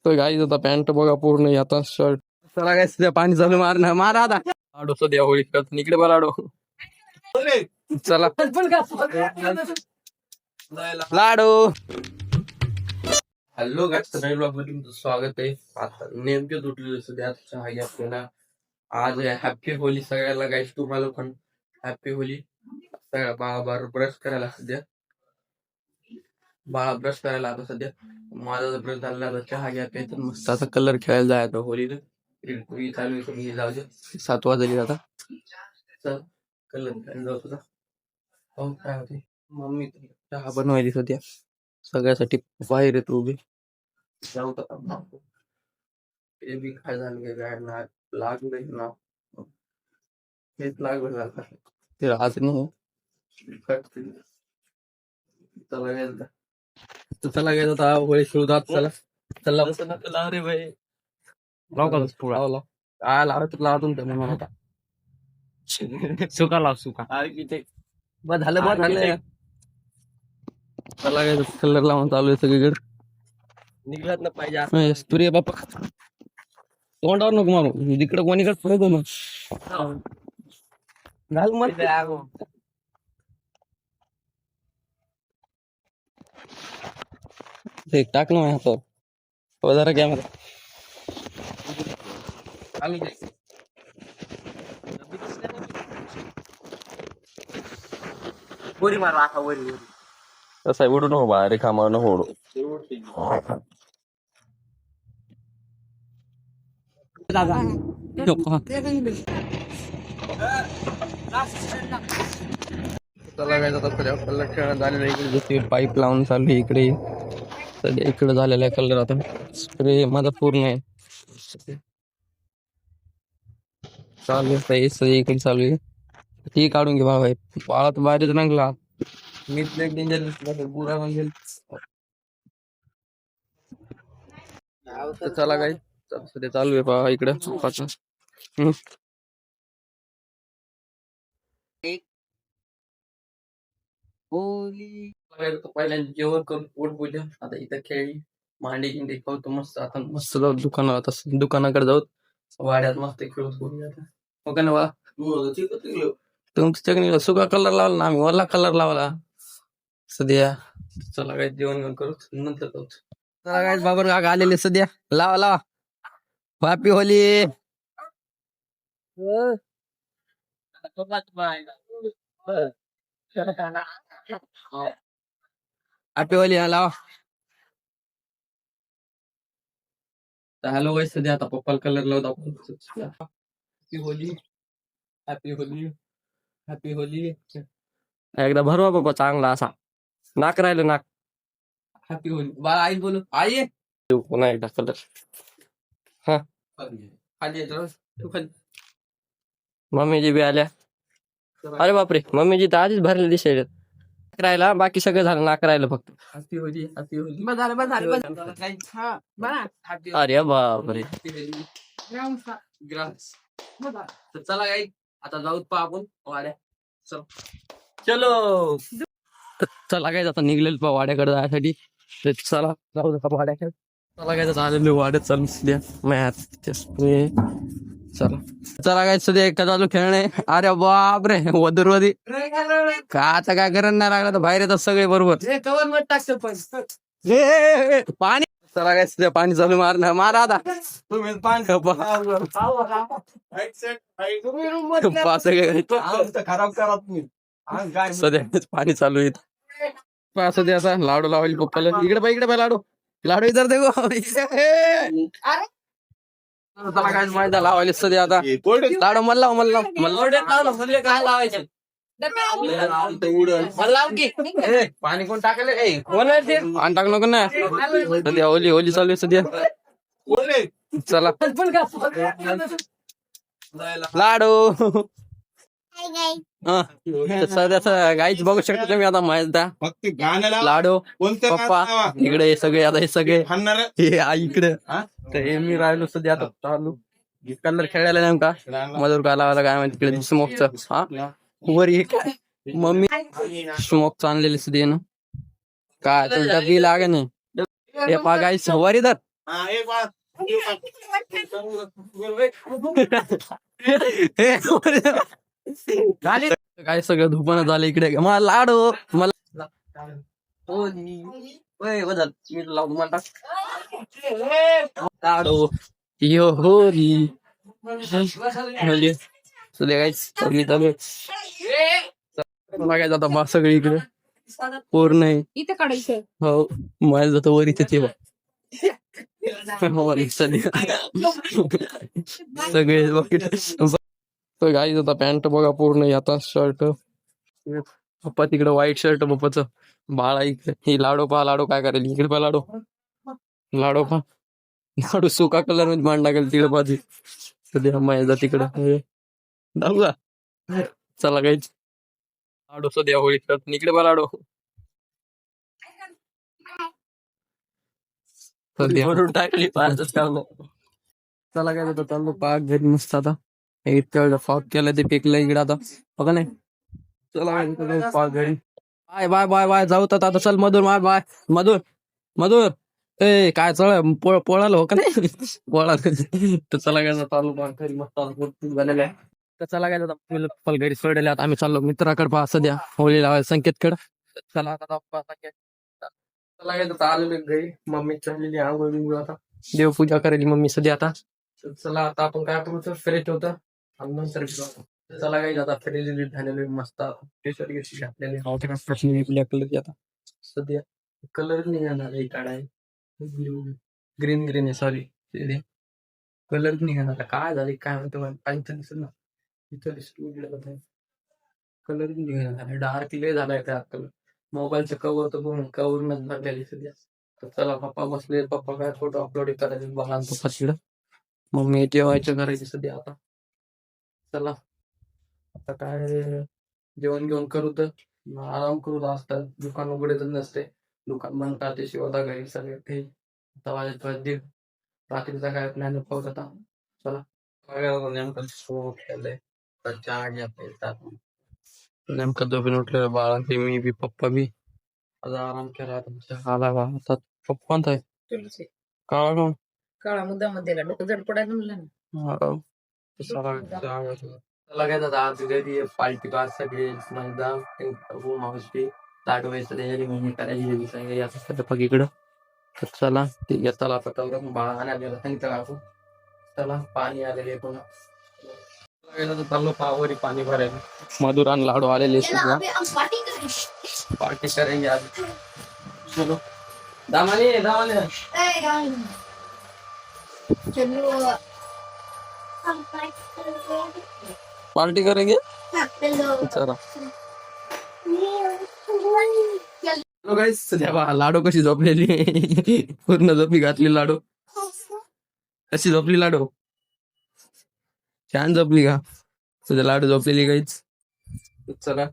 तो गाईज आता पॅन्ट बघा पूर्ण आता शर्ट. चला काय सध्या पाणी चालू मार मारा आता लाडू सध्या होळी इकडे बघा लाडू. चला लाडू. हॅलो गाईज, नवीन ब्लॉग मध्ये तुमचं स्वागत आहे. आता नेमके तुटलेले सध्या चहा घ्या आपल्याला. आज हॅपी होली सगळ्याला गाईज, तुम्हाला पण हॅपी होली. सगळ्या बाळा ब्रश करायला सध्या, बाळा ब्रश करायला आता सध्या. माझा ब्रश झाला आता चहा घ्या प्यायचा मस्त. आता कलर खेळायला जायचं होलीला. चालू आहे जाऊ दे, 7 वाजली आता. चल कलर खेळायला जाऊ तुझा. हो काय होते मम्मी चहा बनवायची सध्या सगळ्यासाठी बाहेर येतो उभी. जाऊ का ते बी काय झालं काय ना लागलंय ना, हेच लागलं झालं ते आज नाही. चला गेलं तर चला गेलं तर होळी सुरुवात. चला चला रे भाई लाव काय लावत लावतून त्याने मला आता सुका लाव सुका. बस झालं. चला काय कलर लावून चालू आहे सगळीकडे. निघत ना पाहिजे सूर्य बाप्पा तोंडावर नको मारू, तिकडे कोणीकडे पळतो ना घाल मग. टाक ना माझ्या हातावर जरा कॅमेरा. वरी मार राखा वरी. तसा उडू नको बाहेर कामावर नको उडू. चला काय आता कलर खेळण्यात झालेला इकडे जसे पाईप लावून चालू आहे इकडे. सध्या इकडे झालेला आहे कलर. आता स्प्रे माझा पूर्ण आहे चालू आहे सध्या इकडे चालू आहे. ती काढून घे बाबा, बाळा तर बाहेरच रंगला. मी डेंजर बुरा म्हणजे. चला काय सध्या चालू आहे पहा इकडं चुपाचं. पहिल्यांदा जेवण करून पोट पूजा. आता इथं खेळली मांडी गिंडी खावतो मस्त. आता मस्त जाऊ दुकानात, आता दुकानाकडे जाऊ वाड्यात मस्त खेळून बोलू. आता हो का ना वा तुमच्या सुका कलर लावला ना, आम्ही वरला कलर लावला सध्या. चला काय जेवण करू नंतर करू. चला काय बाबर काका आलेले सध्या. लावा लावा हॅपी होली. हॅपी होली लावा. हॅलो गाईस, सध्या आता पप्पाला कलर लावत आपण. Happy Holy happy Holy happy Holy. एकदा भरवा बाबा चांगला असा. नाक राहिलं नाक. हॅपी होली बाळा. आई बोलू आई पुन्हा एकदा कलर. हा खाली तू खाली. मम्मीजी बी आल्या. अरे बापरे, मम्मीजी तर आधीच भरले दिसायला. नाक राहिला, बाकी सगळं झालं, नाक राहिलं फक्त. Happy Holy happy Holy. अरे बापरे. ग्रास. चला काही आता जाऊत पा आपण वाड्या. चलो चला काय आता निघलेल पा वाड्याकडे जायसाठी. चला जाऊ नका वाड्याकडे. चला काय आलेलो वाड्यात चालू सध्या मॅथ स्प्रे. चला चला काय सध्या एका चालू खेळणे. अरे बापरे वदुरवादी का आता काय करण नाही लागला तर बाहेर येतात सगळे बरोबर. पाणी चला काय सध्या पाणी चालू मारा आता तुम्ही पाणी खराब करा तुम्ही. सध्या पाणी चालू आहे सध्या. असा लाडू लावायला पप्पाला. इकडे पाय लाडू लाडू इधर देखो. चला काय माहिती लावायला सध्या. आता लाडू मला काय लावायचे पाणी कोण टाकले पाणी टाक नको ना सध्या. होली होली चालू आहे सध्या. चला लाडू सध्या गाईच बघू शकता तुम्ही. आता माहिती लाडू पप्पा इकडे सगळे. आता हे सगळे इकडे तर मी राहिलो सध्या. आता चालू कलर खेळायला नेमका मजूर काय लावायला काय माहिती. तिकडे स्मोकच हा वर काय मम्मी स्मोकच आणलेले सध्या ना. काय तुमच्या बी लागे नाही हे पा गाईच वर इधर काय सगळं धुपण झालं इकडे मला लाडू मला होली ओय बदल मी लावून मला लाडू यो होली होली सध्या काहीच होली चालू लागायचं आता बा सगळी इकडे पूर्ण आहे इथे काढायचं हो माझ्या जातो वर इथे ते सगळे बकेट गाईच आता पॅन्ट बघा पूर्ण आता शर्ट पप्पा तिकडे व्हाईट शर्ट पप्पाचं बाळा इकडे ही लाडो पहा लाडो काय करेल इकडे पहा लाडो लाडो पहा लाडू सुका कलर मध्ये मांड टाकेल तिकडे पाहिजे सध्या माझ्या तिकडे जाऊ का चला काहीच लाडो सध्या होळी इकडे पहा लाडो भरून टाकली पाहतच काम चला काय होतं चाललो पाक घरी मस्त आता इतकं फॉक केलं ते पेकलं इकडे आता बघा नाही चला काय पाक घरी बाय बाय बाय बाय जाऊ तर आता चल मधुर बाय बाय मधुर मधुर ए काय चळ पोळालं हो का नाही पोळा तर चला काय चालू पाक घरी मस्त झालेलं आहे तर चला काय आता घरी सोडले आता आम्ही चाललो मित्राकडे पहा सध्या होळी लावायला संकेतकडे चला आता संकेत चला काय आलेलो घरी मम्मी चाललेली आंघोळ बिंघोळ आता देवपूजा करायली मम्मी सध्या आता चला आता आपण काय करू तर फ्रेश होतं आणि नंतर चला काही आता फ्रेश झालेलो मस्त टी शर्ट घातलेले ब्लॅक कलरची आता सध्या कलर नाही येणार काढाय ग्रीन ग्रीन आहे सॉरी कलर नाही येणार काय झाले काय म्हणतो काहीच दिसत ना इथं दिसत कलर नाही डार्क ले झालाय त्या कलर मोबाईलचं कवर तर कवर न भरलेली सध्या तर चला पप्पा बसले पप्पा काय फोटो अपलोड करायचे बाळा पप्पा तिकडं मम्मी जेवायचं करायची सध्या आता चला आता काय जेवण घेऊन करू तर आराम करू असतात दुकान उघडेच नसते दुकान बंद करते शिवाय घरी सगळे ते आता वाजत दीड रात्रीचा काय प्लॅन पाहत आता चला नेमकं शो खेळलंय चहा घ्या नेमकं झोपून उठलेलं बाळा ते मी बी पप्पा बी आता आराम केला आला बा आता पप्पा कोणता आहे तुलसी काळा कोण काळा मुद्दामध्ये डोकं जड पडायला म्हणलं लगायचं आज घरी पार्टी पास सगळे मावशी ताट व्हायचं त्याच्यासाठी करायची पगीकडं तर चला ठीक आहे चला आता बाळा आणायला सांगितलं काकू चला पाणी आलेले पुन्हा चाललो पावरी पाणी भरायला मधुर आणि लाडू आलेले सगळं पार्टी करेंगे आज चलो दामाने दामाने पार्टी करेंगे चला सध्या लाडू कशी झोपलेली पूर्ण झोपी घातली लाडू कशी झोपली लाडू छान झोपली का सध्या लाडू झोपलेली काहीच चला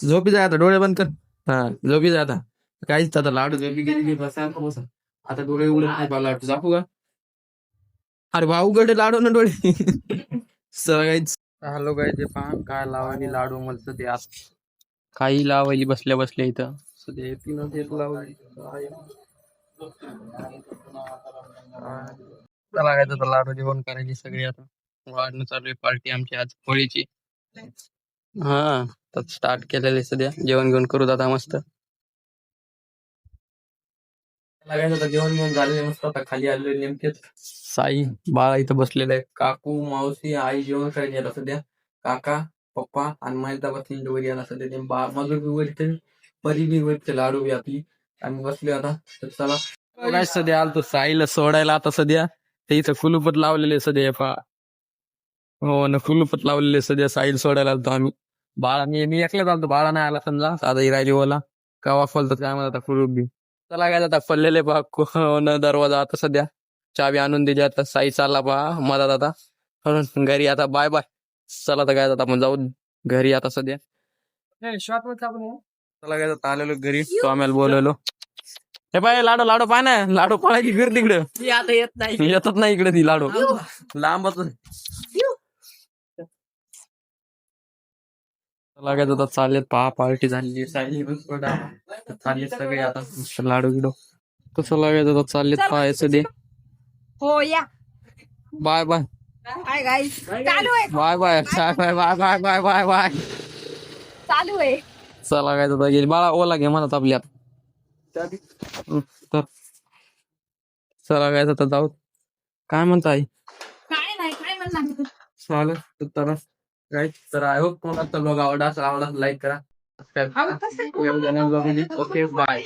झोपी जाय आता डोळे बंद कर हा झोपी जाय आता काहीच आता लाडू झोपी गेली बसा आता डोळे उघडे लाडू झोपू का अरे भाऊ उघडे लाडू ना डोळे सगळं काहीच हॅलो काय ते पहा काय लावायली लाडू मला सध्या काही लावायली बसल्या बसल्या इथं सध्या तीन देत लावायली चला काय तर लाडू जेवण करायची सगळी आता वाढणं चालू आहे पार्टी आमची आज होळीची हा तर स्टार्ट केलेले सध्या जेवण घेऊन करू आता मस्त जेवण घेऊन झालेले मस्त आता खाली आलेले नेमकेच साई बाळा इथं बसलेला आहे काकू मावशी आई जेवण करायला याला सध्या काका पप्पा आणि माझ्या बसलेली वरी याला सध्या बा मजूर बी वरते परी बी वरते लाडू बी आपली आम्ही बसले आता तर चला काय सध्या आलतो साईला सोडायला आता सध्या ते इथं कुलूपत लावलेले सध्या पा हो ना कुलूपत लावलेले सध्या साईल सोडायला आलतो आम्ही बाळा मी एकल्याच आलतो बाळा नाही आला समजा आता राहिली ओला कवा खोलतात काय म्हणत आता कुलूप बी चला काय आता पडलेले पा न दरवाजा आता सध्या चावी आणून दिली आता साई चालला पहा मधात आता घरी आता बाय बाय चला तर काय आता आपण जाऊ घरी आता सध्या चला काय आता आलेलो घरी तो आम्हाला बोलवलो हे पाय लाडू लाडू पाय ना लाडू पळायची फिर तिकडे आता येत नाही येतात नाही इकडे ती लाडू लांबच लागायच आता चाललेत पहा पार्टी झालेली चाललेत सगळे आता लाडू गिडू कसं लागायचं आता चाललेत पाहायचं दे हो या बाय बाय हाय गाईस चालू आहे bye bye bye bye bye bye bye bye bye चालू आहे चला काय तर गेली बाळा ओला घे म्हणत आपल्या तर चला काय तर जाऊ काय म्हणताय काय नाही काय म्हणणार चालेल तर काय तर आय होप तुम्हाला ब्लॉग आवडला लाईक करा सबस्क्राईब अहो, कसं? करा ओके बाय